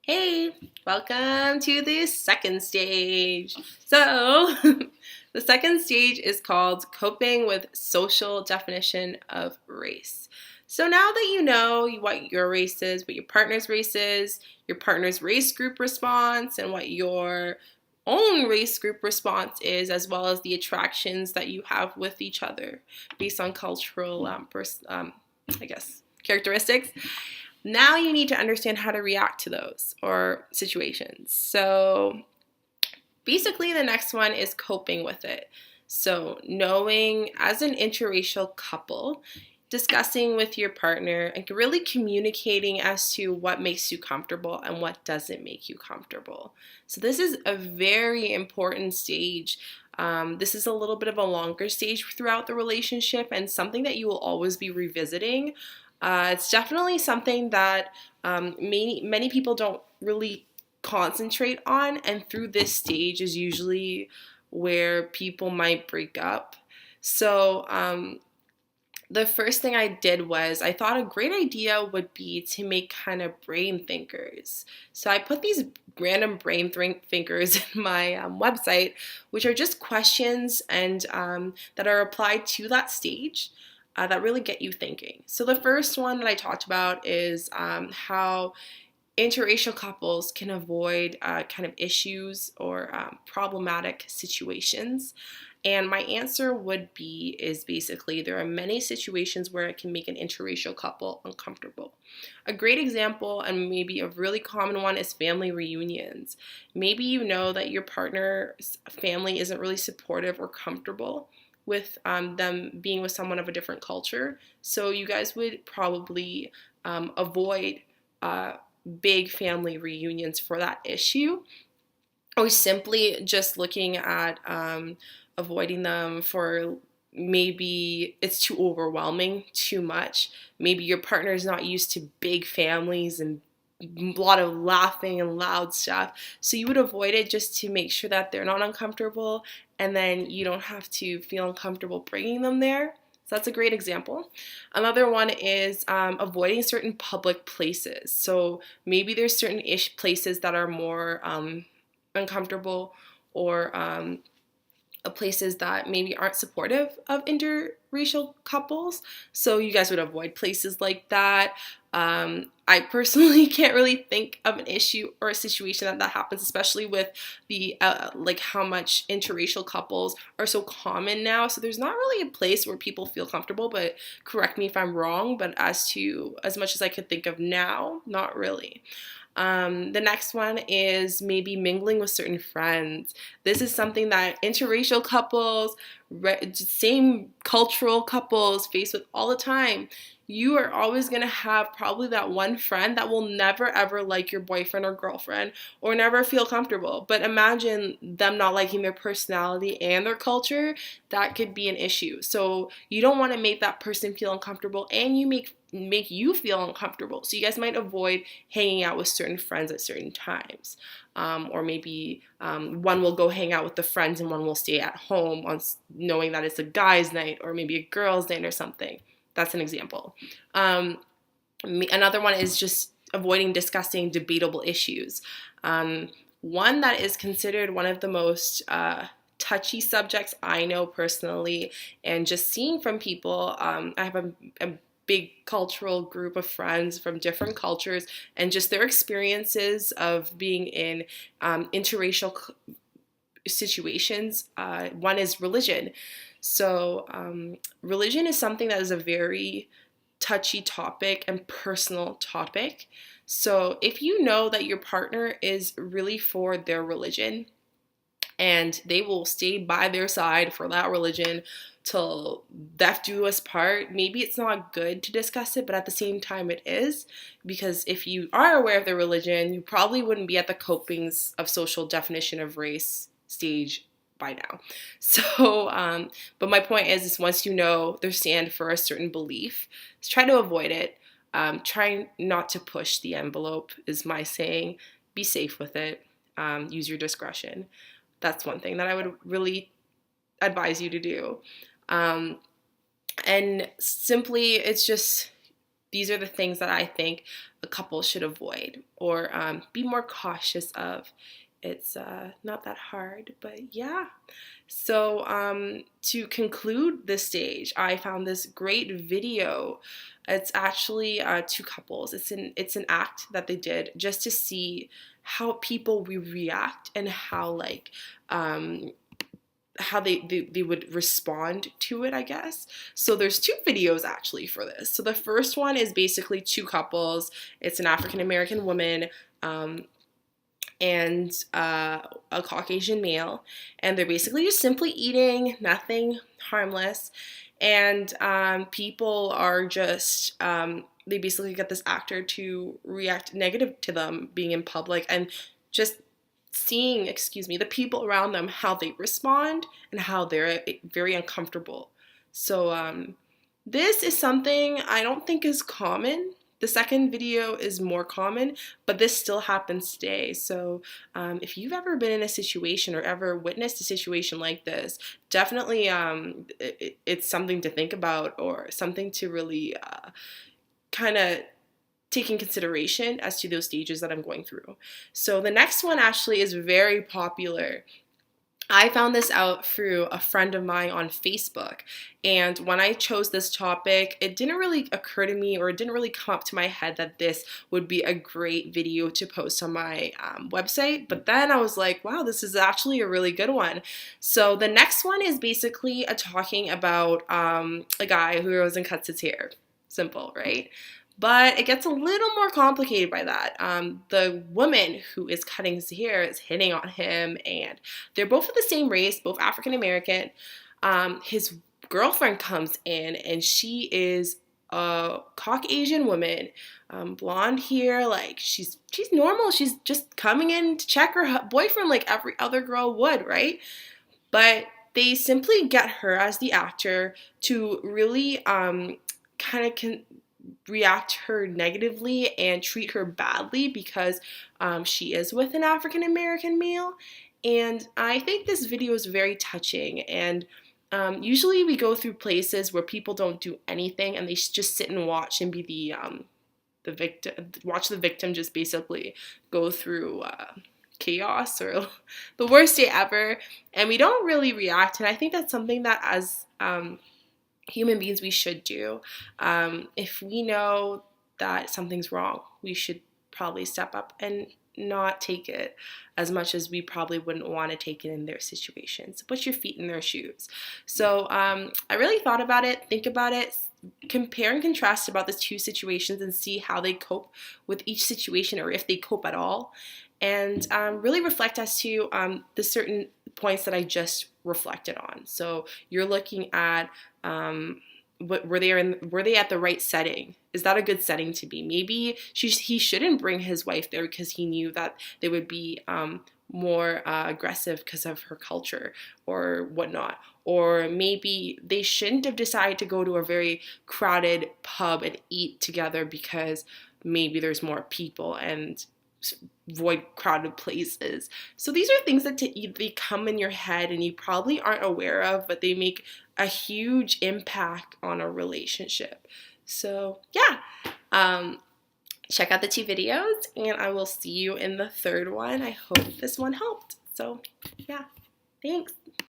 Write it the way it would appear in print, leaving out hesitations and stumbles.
Hey, welcome to the second stage. So, the second stage is called Coping with Social Definition of Race. So, now that you know what your race is, what your partner's race is, your partner's race group response, and what your own race group response is, as well as the attractions that you have with each other based on cultural, I guess, characteristics. Now you need to understand how to react to those or situations. So basically, the next one is coping with it. So, knowing as an interracial couple, discussing with your partner and really communicating as to what makes you comfortable and what doesn't make you comfortable. So, this is a very important stage. This is a little bit of a longer stage throughout the relationship and something that you will always be revisiting. It's definitely something that many people don't really concentrate on, and through this stage is usually where people might break up. So the first thing I did was I thought a great idea would be to make kind of brain thinkers. So I put these random brain thinkers in my website, which are just questions and that are applied to that stage. That really get you thinking. So the first one that I talked about is how interracial couples can avoid kind of issues or problematic situations. And my answer would be is basically there are many situations where it can make an interracial couple uncomfortable. A great example and maybe a really common one is family reunions. Maybe you know that your partner's family isn't really supportive or comfortable with them being with someone of a different culture. So you guys would probably avoid big family reunions for that issue, or simply just looking at avoiding them for maybe it's too overwhelming, too much. Maybe your partner is not used to big families and a lot of laughing and loud stuff. So you would avoid it just to make sure that they're not uncomfortable and then you don't have to feel uncomfortable bringing them there. So that's a great example. Another one is avoiding certain public places. So maybe there's certain places that are more uncomfortable or places that maybe aren't supportive of interracial couples. So you guys would avoid places like that. I personally can't really think of an issue or a situation that happens, especially with the like how much interracial couples are so common now. So there's not really a place where people feel comfortable, but correct me if I'm wrong, but as much as I could think of now, not really. The next one is maybe mingling with certain friends. This is something that interracial couples, same cultural couples face with all the time. You are always going to have probably that one friend that will never ever like your boyfriend or girlfriend or never feel comfortable. But imagine them not liking their personality and their culture. That could be an issue. So you don't want to make that person feel uncomfortable, and you make you feel uncomfortable. So you guys might avoid hanging out with certain friends at certain times. Or maybe one will go hang out with the friends and one will stay at home knowing that it's a guy's night or maybe a girl's night or something. That's an example. Another one is just avoiding discussing debatable issues. One that is considered one of the most touchy subjects I know personally, and just seeing from people, I have a big cultural group of friends from different cultures and just their experiences of being in interracial situations. One is religion. So religion is something that is a very touchy topic and personal topic. So if you know that your partner is really for their religion and they will stay by their side for that religion till death do us part, maybe it's not good to discuss it, but at the same time it is, because if you are aware of their religion, you probably wouldn't be at the copings of social definition of race stage by now. So, but my point is once you know their stand for a certain belief, try to avoid it. Try not to push the envelope is my saying. Be safe with it. Use your discretion. That's one thing that I would really advise you to do. And simply, it's just these are the things that I think a couple should avoid or be more cautious of. It's not that hard, but yeah. So to conclude this stage, I found this great video. It's actually two couples. It's an act that they did just to see how people we react and how they would respond to it, I guess. So there's two videos actually for this. So the first one is basically two couples. It's an African American woman and a Caucasian male, and they're basically just simply eating, nothing harmless. And people are just they basically get this actor to react negative to them being in public and just seeing, the people around them, how they respond and how they're very uncomfortable. So this is something I don't think is common. The second video is more common, but this still happens today. So if you've ever been in a situation or ever witnessed a situation like this, definitely it's something to think about or something to really kind of take in consideration as to those stages that I'm going through. So the next one actually is very popular. I found this out through a friend of mine on Facebook, and when I chose this topic, it didn't really occur to me, or it didn't really come up to my head that this would be a great video to post on my website, but then I was like, wow, this is actually a really good one. So the next one is basically talking about a guy who goes and cuts his hair. Simple, right? But it gets a little more complicated by that. The woman who is cutting his hair is hitting on him, and they're both of the same race, both African American. His girlfriend comes in, and she is a Caucasian woman, blonde hair, like she's normal. She's just coming in to check her boyfriend like every other girl would, right? But they simply get her as the actor to really react her negatively and treat her badly because she is with an African American male. And I think this video is very touching. And usually we go through places where people don't do anything and they just sit and watch and be the victim, watch the victim just basically go through chaos or the worst day ever. And we don't really react. And I think that's something that as human beings we should do. If we know that something's wrong, we should probably step up and not take it as much as we probably wouldn't want to take it in their situations. Put your feet in their shoes. So I really thought about it, think about it, compare and contrast about the two situations and see how they cope with each situation or if they cope at all. And really reflect as to the certain points that I just reflected on. So you're looking at were they at the right setting? Is that a good setting to be? Maybe he shouldn't bring his wife there because he knew that they would be more aggressive because of her culture or whatnot. Or maybe they shouldn't have decided to go to a very crowded pub and eat together because maybe there's more people and avoid crowded places. So these are things that they come in your head and you probably aren't aware of, but they make a huge impact on a relationship. So yeah, check out the two videos and I will see you in the third one. I hope this one helped. So yeah, thanks.